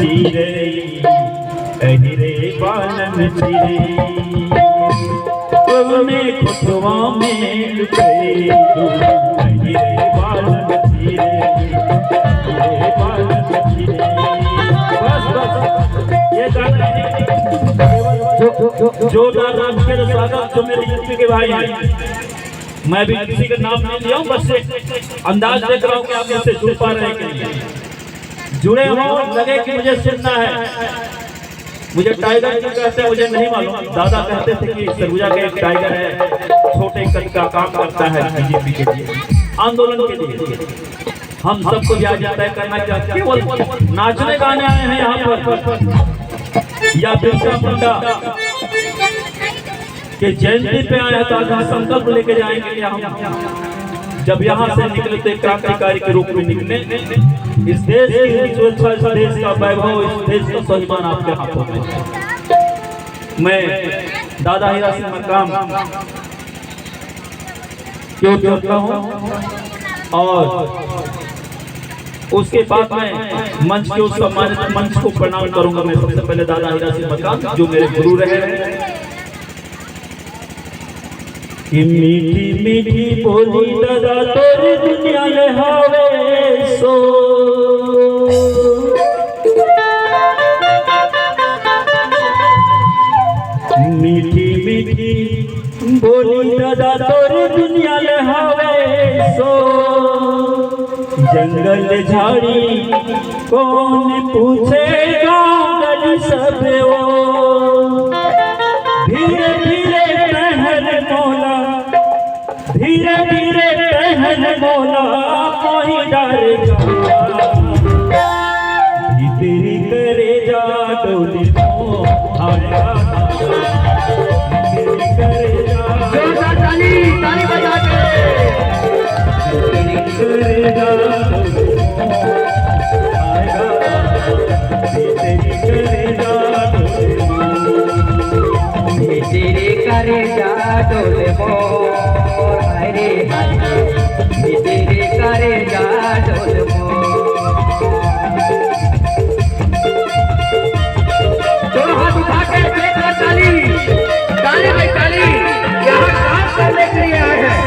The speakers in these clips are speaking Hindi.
चीरे अहिरे बालन चीरे तुमने खुतवा में लुटे अहिरे बालन चीरे अहिरे बालन चीरे। बस बस ये गाना जो दादा के स्वागत जो मेरे यूपी के भाई हैं, मैं भी किसी का नाम नहीं लिया हूँ, बस अंदाज देख रहा हूँ कि आप इससे जुड़ पा रहे हैं कि नहीं। जुड़े हो लगे कि मुझे सुनना है। मुझे टाइगर क्यों कहते हैं मुझे नहीं मालूम। दादा कहते थे कि सरगुजा का एक टाइगर है, छोटे कद का काम करता है बीजेपी के लिए, आंदोलन के लिए। हम सबको भी आज तय करना चाहते हैं, केवल नाचने गाने आए हैं यहाँ पर या बिरसा मुंडा के जयंती पे आया था, जहाँ संकल्प लेके जाएंगे कि हम जब यहाँ से निकले तो क्रांतिकारी के रूप में निकले। इस देश की सुरक्षा, इस देश का वैभव, इस देश का स्वाभिमान आपके हाथों में। मैं दादा हीरा सिंह मरकाम क्यों करता हूँ और उसके बाद मैं मंच के उस सम्मानित मंच को प्रणाम करूंगा। मैं सबसे पहले दादा हीरा सिंह मरकाम जो मेरे गुरु रहे हैं कि मीठी मीठी बोली दादा तोरी दुनिया ले हावे सो, मीठी मीठी बोली दादा तोरी दुनिया ले हावे सो, जंगल झाड़ी कौन पूछेगा गली सब वो, धीरे धीरे पहल मौला, धीरे धीरे पहल मौला, कोई डरेगा तेरी करे जा डोली आया, तेरी करे जा ताली ताली बजा के, तेरी करे जा आया, तेरी करे जा तेरे करे जा डोले मोर, हरे हरे तेरे करे जा डोले मोर। दोनों हाथ उठा के देखो, ताली ताली भाई ताली, यहाँ काम करने के लिए आए हैं।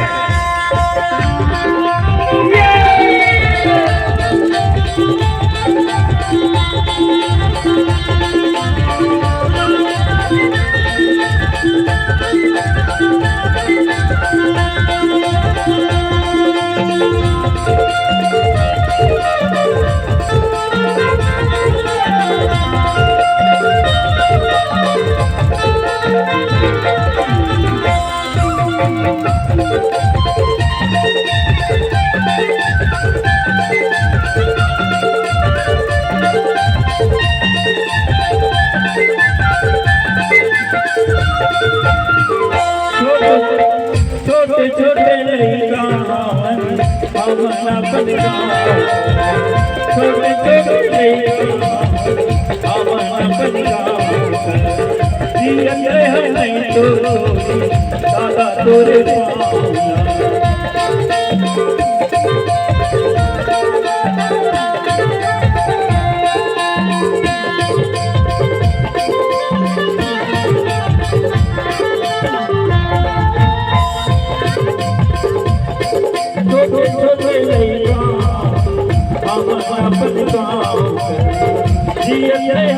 छोटे छोटे लड़का छोटे छोटे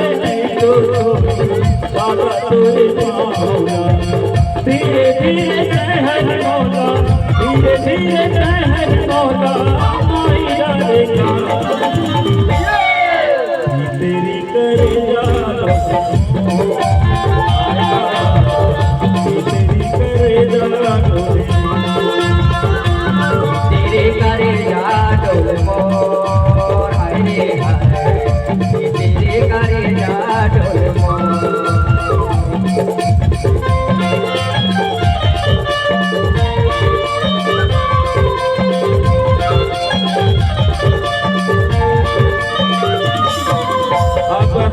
नहीं तो दादा तोरे धीरे धीरे सहज मौला, धीरे धीरे सहज मौला, तेरी करे जा तेरी करे जा तेरे करे जा डोले मोर, हरे हरे तेरे करे जा डोले मोर।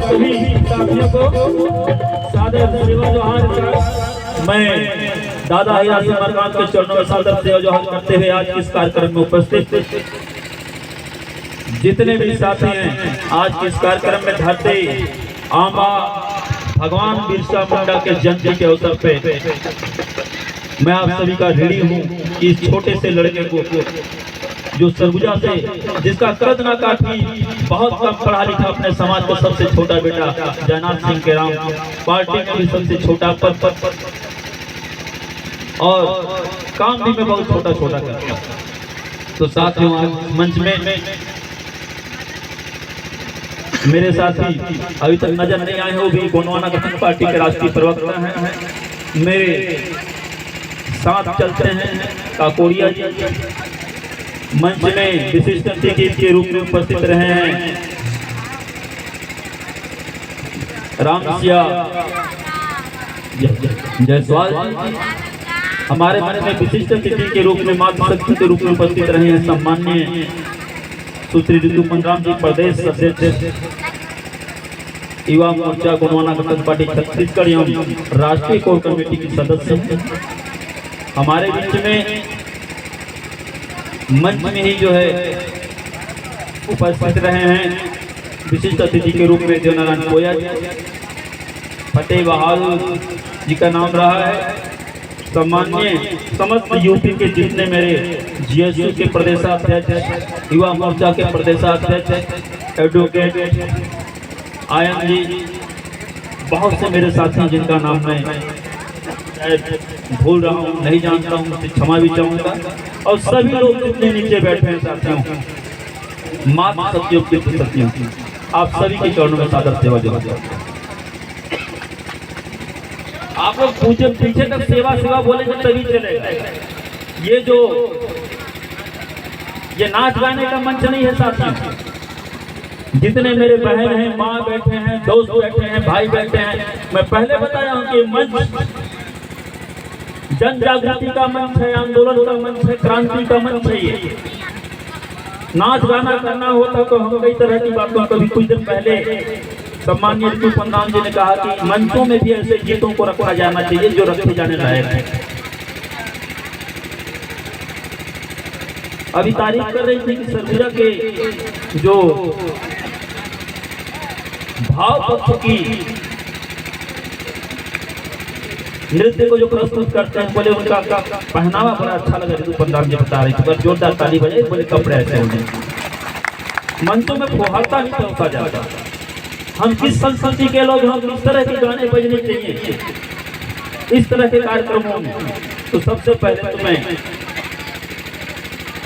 सभी साथियों को सादर सेवा जोहार। मैं दादा हीरा सिंह मरकाम के चरणों में सादर सेवा जोहार करते हुए आज इस कार्यक्रम में उपस्थित जितने भी साथी हैं आज के इस कार्यक्रम में धरती आंबा भगवान बिरसा मुंडा के जयंती के अवसर पे मैं आप सभी का ऋणी हूँ कि इस छोटे से लड़के को जो सरगुजा से जिसका कद ना काठी बहुत कम पढ़ा लिखा अपने समाज का सबसे छोटा बेटा जयनाथ सिंह के राम पार्टी में भी सबसे छोटा पद और काम भी मैं बहुत छोटा छोटा करता। तो साथियों मंच में मेरे साथी अभी तक नजर नहीं आए हो भी गोंडवाना गठन पार्टी के राष्ट्रीय प्रवक्ता हैं, मेरे साथ चलते हैं काकोड़िया जी। मंच में विशिष्ट अतिथि के रूप में उपस्थित रहे हैं रामसिया जायसवाल जी। हमारे मंच में विशिष्ट अतिथि के रूप में मातृशक्ति के रूप में उपस्थित रहे हैं सम्माननीय सुश्री ऋतुपन राम जी, प्रदेश अध्यक्ष युवा मोर्चा गोंडवाना गठन पार्टी छत्तीसगढ़ एवं राष्ट्रीय कोर कमेटी की सदस्य हैं। हमारे बीच में मंच में ही जो है उपस्थित रहे हैं विशिष्ट अतिथि के रूप में देवनारायण कोया जी, फतेह बहादुर जी का नाम रहा है। सम्माननीय समस्त यूपी के जितने मेरे जीएसयू के प्रदेशाध्यक्ष, युवा मोर्चा के प्रदेशाध्यक्ष, एडवोकेट आयन जी, बहुत से मेरे साथी जिनका नाम मैं भूल रहा हूँ, नहीं जानता हूँ, मुझसे क्षमा भी चाहूँगा। और सभी लोग जितने नीचे बैठे हैं साथियों, माता सत्यों के सत्यों, आप सभी के चरणों में सादर सेवा जरूर। आप लोग पूछे पीछे तक सेवा सेवा बोलेंगे तभी चलेगा। ये नाच गाने का मंच नहीं है साथियों। जितने मेरे बहन हैं, माँ बैठे हैं, दोस्त बैठे हैं, भाई बैठे हैं, मैं पहले बताया हूँ कि मंच जन जागृति का मंच है, आंदोलन का मंच है, क्रांति का मंच है। ये नाच गाना करना होता तो हम कई तरह की बातों, कभी कुछ दिन पहले सम्माननीय ऋतुपन राम जी ने कहा कि मंचों में भी ऐसे गीतों को रखा जाना चाहिए जो रखे जाने लायक है। अभी तारीफ कर रही थी कि सरगुजा के जो भाव पक्ष की नृत्य को जो प्रस्तुत करते हैं, बोले उनका पहनावा बड़ा अच्छा लगा। ऋतुपन राम जी बता रही थी, जोरदार ताली बजाई, बोले कपड़े ऐसे होंगे। मंचों में फुहारता नहीं होता जाता। हम किस संस्कृति के लोग, हम किस तरह के गाने बजने चाहिए इस तरह के कार्यक्रमों में। तो सबसे पहले तो मैं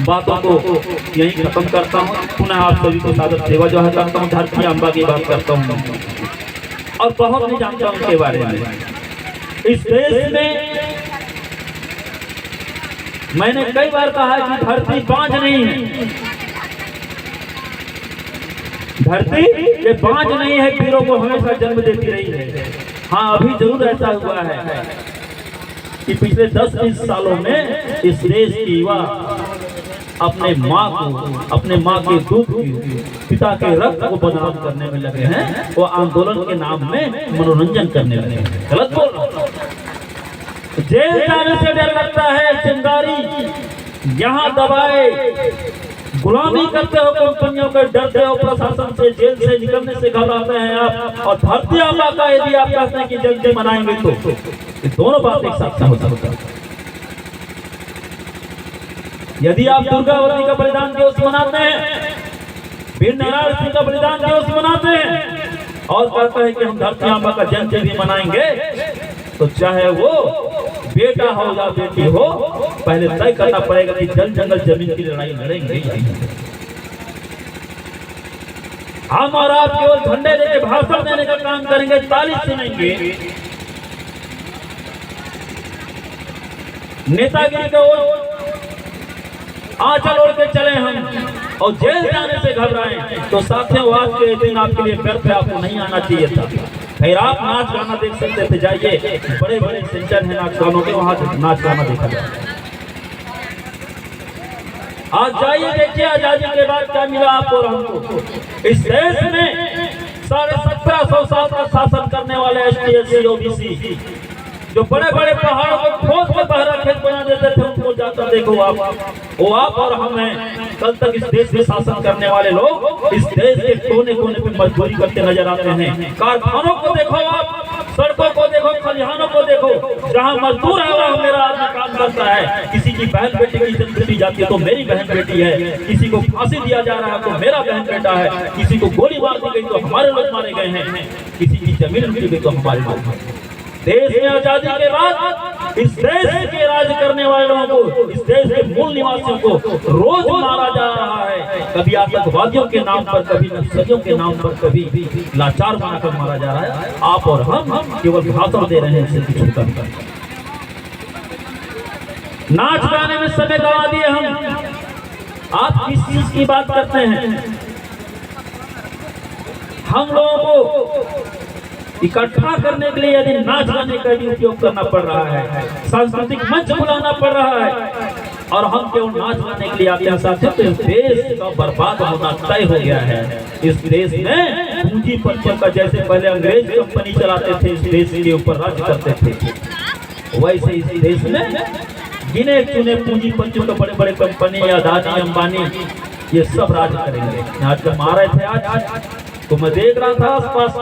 बातों को यही खत्म करता हूँ। पुनः आप सभी को सादर सेवा जो है करता हूँ। धरती अम्बा की बात करता हूँ और बहुत नहीं जानता उनके बारे में। इस देश में मैंने कई बार कहा कि धरती बांझ नहीं है, धरती ये बांझ नहीं है, वीरों को हमेशा जन्म देती रही है। हाँ, अभी जरूर ऐसा हुआ है कि पिछले 10-20 सालों में इस देश की युवा अपने माँ को, अपने माँ के दूध की, पिता के रक्त को बदनाम करने में लगे हैं। वो आंदोलन के नाम में मनोरंजन करने लगे हैं। गलत बोल रहा हूं। जेल जाने से डर लगता है, चिंगारी यहाँ दबाए, गुलामी करते हो कंपनियों के, डरते हो प्रशासन से, जेल से निकलने से घबराते हैं आप। और धरती आबा का यदि आप कहते हैं कि जल्दी मनाएंगे तो ये दोनों बात एक साथ नहीं हो सकता। यदि आप दुर्गावती का बलिदान दिवस मनाते हैं, वीर नारायण सिंह का बलिदान दिवस मनाते हैं और कहते हैं कि हम धरती आबा का जयंती भी मनाएंगे, तो चाहे वो बेटा हो या बेटी हो, पहले तय करना पड़ेगा कि जल जंगल जमीन की लड़ाई लड़ेंगे। हम और आप केवल झंडे लेके भाषण देने का काम करेंगे, ताली सुनेंगे, नेतागिरी का आंचल ओढ़ के चले हम और जेल जाने से घबराएं, तो साथियों आज के दिन आपके लिए घर पे आपको नहीं आना चाहिए था। फिर आप नाच गाना देख सकते थे, जाइए बड़े बड़े सेंटर हैं नाच गानों के, वहां नाच गाना देखा जाए। आज जाइए देखिए आजादी के बाद क्या मिला आपको और हमको। इस देश में 1750 साल का शासन करने वाले ST SC OBC जो बड़े बड़े पहाड़ों को खोद के बहरा खेत बना देते थे, उनको जाकर देखो आप, वो आप और हम हैं। कल तक इस देश में शासन करने वाले लोग इस देश के कोने कोने पे मजदूरी करते नजर आते हैं। कारखानों को देखो आप, सड़कों को देखो, खलिहानों को देखो, जहाँ मजदूर है वहाँ मेरा आदमी काम करता है। किसी की बहन बेटी की इज्जत लूटी जाती है तो मेरी बहन बेटी है, किसी को फांसी दिया जा रहा है तो मेरा बहन बेटा है, किसी को गोली मार दी गई तो हमारे लोग मारे गए हैं, किसी की जमीन लूटी गई तो हमारे लोग। देश में आजादी के बाद इस देश के राज करने वाले लोगों को, इस देश के मूल निवासियों को रोज मारा जा रहा है। कभी आतंकवादियों के नाम पर, कभी नक्सलियों के नाम पर, कभी लाचार बनाकर मारा जा रहा है। आप और हम केवल भाषण दे रहे हैं, इसे कुछ कर नाच गाने में समय गवा दिए हम। आप किस चीज की बात करते हैं? हम लोगों को इकट्ठा करने के लिए यदि नाच गाने का भी उपयोग करना पड़ रहा है, सांस्कृतिक मंच बुलाना पड़ रहा है, और हम केवल नाच गाने के लिए आते हैं साथियों, तो इस देश का बर्बाद होना तय हो गया है। इस देश में पूंजीपतियों का, जैसे पहले अंग्रेज कंपनी चलाते थे, इस देश के ऊपर राज्य करते थे, वैसे इस देश में गिने चुने पूंजीपतियों का बड़े बड़े कंपनी, अदानी, अंबानी, ये सब राज करेंगे। आज जब आ रहे थे आज तो मैं देख रहा था आसपास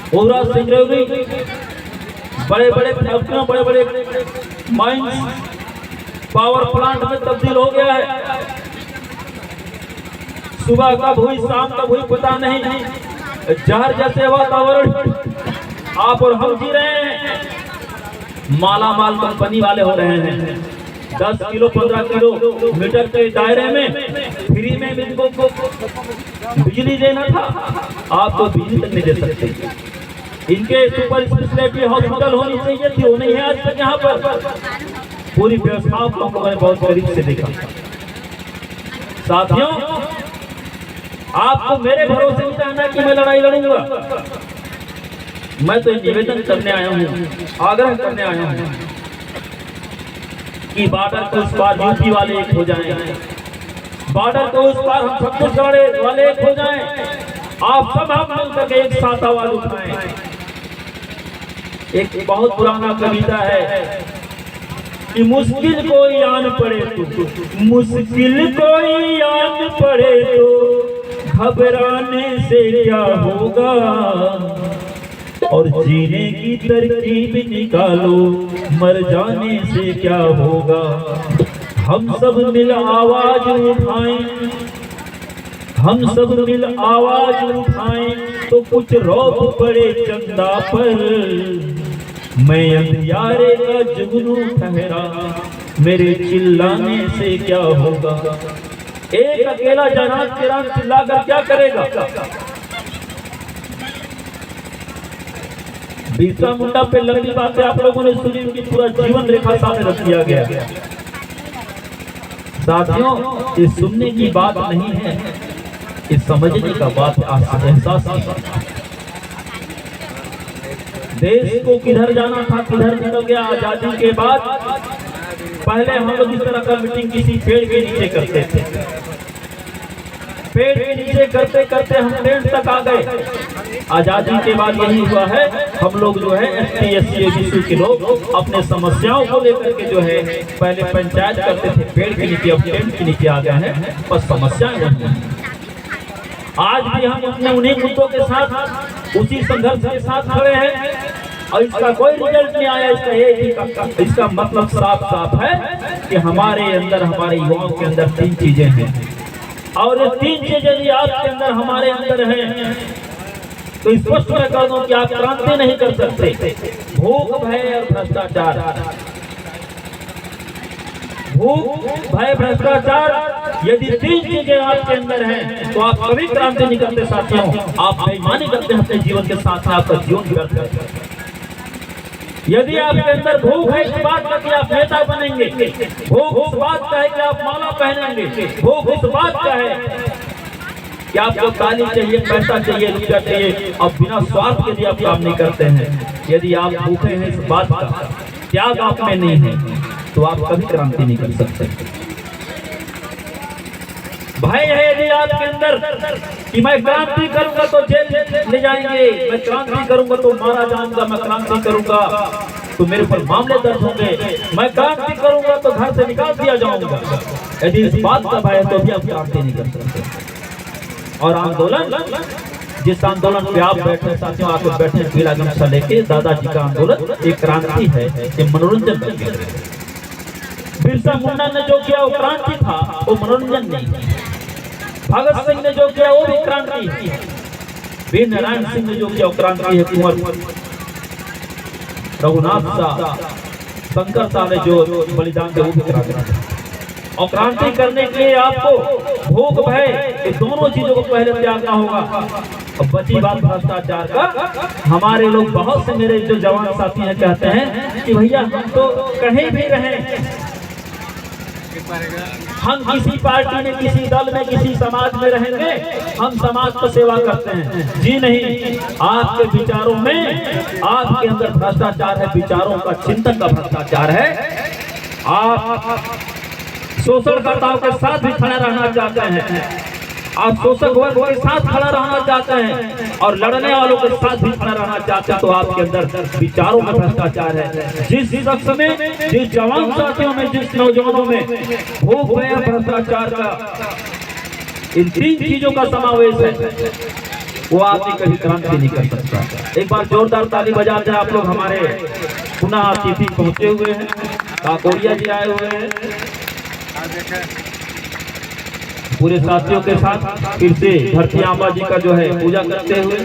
पूरा सिंगरौली बड़े बड़े फैक्ट्रियों, बड़े बड़े माइंस, पावर प्लांट में तब्दील हो गया है। सुबह कब हुई, शाम कब हुई पता नहीं, जहर जैसे वातावरण आप और हम जी रहे हैं। माला माल कंपनी वाले हो रहे हैं। 10 किलो 15 किलो मीटर के दायरे में फ्री में इनको बिजली देना था, आप तो बिजली तक नहीं दे सकते। इनके सुपर स्पेशलिटी हॉस्पिटल होनी चाहिए थी, वो नहीं है आज तक यहाँ पर। पूरी व्यवस्थाओं को मैंने बहुत करीब से देखा। साथियों, आपको मेरे भरोसे नहीं रहना कि मैं लड़ाई लड़ूंगा। मैं तो निवेदन करने आया हूँ, आग्रह करने आया हूँ कि बॉर्डर को उस पार यूपी वाले एक हो जाएं, बॉर्डर को उस पार हम छत्तीसगढ़ वाले एक हो जाएं, आप सब हम मिलकर एक साथ आवाज उठाएं। एक बहुत पुराना कविता है कि मुश्किल कोई आन पड़े तो, मुश्किल कोई आन पड़े तो घबराने से क्या होगा, और जीने की तरकीब निकालो, मर जाने से क्या होगा। हम सब मिल आवाज उठाएं, हम सब मिल आवाज उठाएं, तो कुछ रौब पड़े चंदा पर। मैं अंधियारे का जुगनू ठहरा, मेरे चिल्लाने से क्या होगा। एक अकेला जनाब किरान चिल्लाकर क्या करेगा। बिरसा मुंडा पे लंबी बातें आप लोगों ने सुनी, उनकी पूरा जीवन रेखा सामने रख दिया गया। साथियों, ये सुनने की बात नहीं है, ये समझने का बात, एहसास की बात। देश को किधर जाना था, किधर निकल गया। आजादी के बाद पहले हम लोग इस तरह का मीटिंग किसी पेड़ के नीचे करते थे, पेड़ के नीचे करते करते हम टेंट तक आ गए। आजादी के बाद यही हुआ है, हम लोग जो है ST SC OBC के लोग अपने समस्याओं को लेकर के जो है पहले पंचायत करते थे पेड़ के नीचे, अब टेंट के नीचे आ गए हैं, बस समस्याएं वही हैं। आज भी हम अपने उन्हीं मुद्दों के साथ, उसी संघर्ष के साथ खड़े हैं और इसका कोई रिजल्ट नहीं आया। इसका मतलब साफ साफ है कि हमारे अंदर, हमारे युवाओं के अंदर 3 चीजें हैं, और ये 3 चीजें यदि आपके अंदर, हमारे अंदर हैं, तो स्पष्ट मैं कह दूं कि आप क्रांति नहीं कर सकते। भूख, भय और भ्रष्टाचार, भूख, भय, भ्रष्टाचार, यदि 3 चीजें आपके अंदर हैं तो आप कभी क्रांति नहीं करते। साथियों, आप बेईमानी करते हैं अपने जीवन के साथ, आपका जीवन व्यर्थ करते हैं। यदि आपके अंदर भूख है इस बात का कि आप नेता बनेंगे, भूख इस बात का है कि आप माला पहनेंगे, भूख इस बात का है कि आपको ताली चाहिए, पैसा चाहिए, रुपया चाहिए, अब बिना स्वार्थ के लिए आप काम नहीं करते हैं। यदि आप भूखे हैं इस बात का, त्याग आप में नहीं है, तो आप कभी क्रांति नहीं कर सकते। भय है यदि आपके अंदर कि मैं क्रांति करूंगा तो जेल ले जाएंगे, मैं क्रांति करूंगा तो मारा जाऊंगा, मैं क्रांति करूंगा तो मेरे पर मामले दर्ज होंगे, मैं क्रांति करूंगा तो घर से निकाल दिया जाऊंगा, यदि इस बात का भय है तो भी आप क्रांति नहीं कर सकते। और आंदोलन, जिस आंदोलन पे आप बैठे साथियों, आप बैठे पीला गमछा लेके, दादाजी का आंदोलन एक क्रांति है, ये मनोरंजन बन गया। बिरसा मुंडा ने जो किया वो क्रांति था, वो मनोरंजन नहीं। भगत सिंह ने जो किया वो भी क्रांति है। वीर नारायण सिंह ने जो किया वो क्रांति है। कुंवर रघुनाथ शाह, शंकर शाह ने जो बलिदान दिया वो भी क्रांति है। और क्रांति करने के लिए आपको भूख भय ये दोनों चीजों को पहले त्यागना होगा। और बची बात भ्रष्टाचार का, हमारे लोग बहुत से मेरे जो जवान साथी हैं कहते हैं कि भैया हम तो कहीं भी रहें, हम किसी पार्टी में, किसी दल में, किसी समाज में रहेंगे, हम समाज को सेवा करते हैं। जी नहीं, आपके विचारों में, आपके अंदर भ्रष्टाचार है, विचारों का, चिंतन का भ्रष्टाचार है। आप शोषणकर्ताओं के साथ भी खड़ा रहना चाहते हैं, आप शोषक वर्ग के साथ खड़ा रहना चाहते हैं और लड़ने वालों के साथ भी खड़ा रहना चाहते हैं, तो आपके अंदर विचारों में भ्रष्टाचार है। जिस शख्स में, जिस जवान साथियों में, जिस नौजवानों में भूख भय भ्रष्टाचार का, इन तीन चीजों का समावेश है, वो आदमी कभी क्रांति नहीं कर सकता। एक बार जोरदार ताली बजाते हैं आप लोग। हमारे पुनः अतिथि पहुंचे हुए हैं, काकोड़िया जी आए हुए हैं, पूरे साथियों के साथ फिर से धरती आंबा जी का जो है पूजा करते हुए।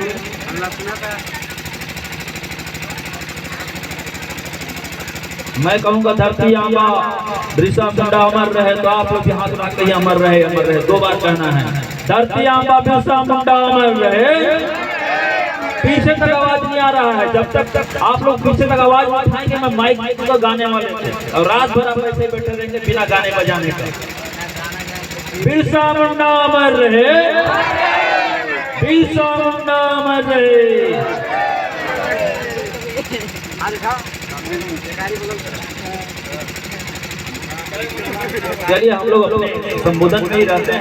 मैं कहूंगा धरती आंबा बिरसा मुंडा अमर रहे, तो आप लोग हाथ उठा के अमर रहे, अमर रहे, दो बार कहना है। धरती आंबा बिरसा मुंडा अमर रहे। पीछे तक आवाज नहीं आ रहा है, जब तक आप लोग पीछे तक आवाज उठाएंगे मैं माइक तो गाने वाले थे, और रात भर आप ऐसे बैठे रहेंगे बिना गाने बजाने का। बिरसा मुंडा अमर रहे, बिरसा मुंडा अमर रहे। चलिए हम लोग अपने संबोधन में ही रहते हैं।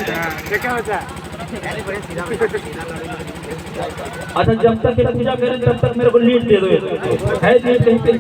अच्छा, जब तक पूजा करें तब तक मेरे को लीड दे दो, है लीड कहीं पे?